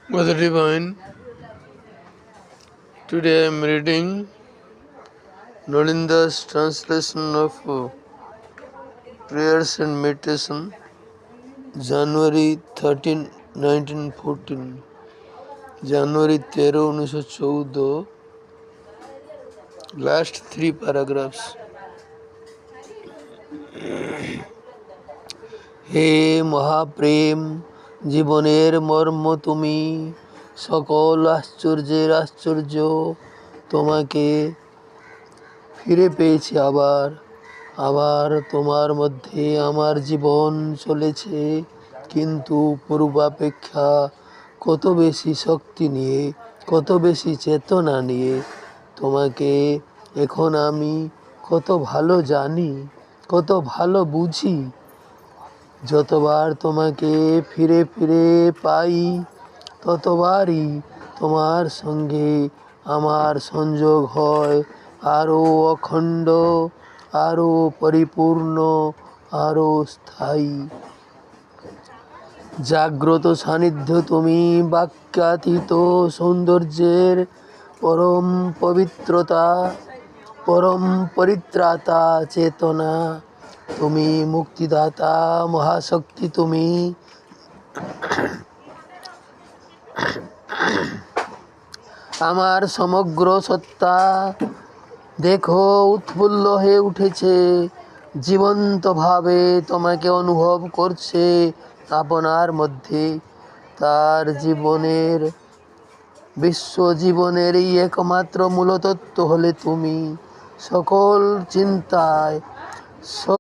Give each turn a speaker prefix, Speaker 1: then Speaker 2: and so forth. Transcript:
Speaker 1: Mother Divine, today I am reading Nolinda's translation of Prayers and Meditation, January 13, 1914, January 13, 1914, last three paragraphs. হে মহাপ্রেম, জীবনের মর্ম তুমি, সকল আশ্চর্যের আশ্চর্য, তোমাকে ফিরে পেয়েছি আবার। আবার তোমার মধ্যে আমার জীবন চলেছে, কিন্তু পূর্বাপেক্ষা কত বেশি শক্তি নিয়ে, কত বেশি চেতনা নিয়ে। তোমাকে এখন আমি কত ভালো জানি, কত ভালো বুঝি। যতবার তোমাকে ফিরে ফিরে পাই, ততবারই তোমার সঙ্গে আমার সংযোগ হয় আরও অখণ্ড, আরও পরিপূর্ণ, আরও স্থায়ী। জাগ্রত সান্নিধ্য তুমি, বাক্যাতীত সৌন্দর্যের পরম পবিত্রতা, পরম পরিত্রাতা চেতনা তুমি, মুক্তিদাতা মহাশক্তি তুমি। আমার সমগ্র সত্তা দেখো উৎফুল্ল হয়ে উঠেছে, জীবন্তভাবে তোমাকে অনুভব করছে আপনার মধ্যে। তার জীবনের, বিশ্বজীবনের এই একমাত্র মূলতত্ত্ব হলে তুমি। সকল চিন্তায়